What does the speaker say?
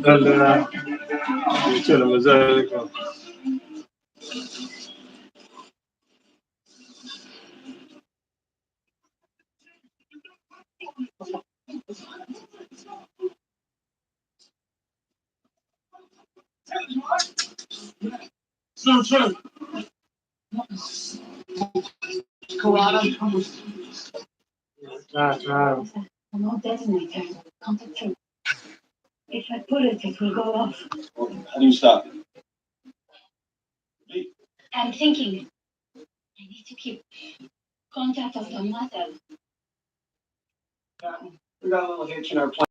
هلا يصير مزاجك. If I pull it, it will go off. How do you stop it? I'm thinking. I need to keep contact of the mother. We got a little hitch in our plan.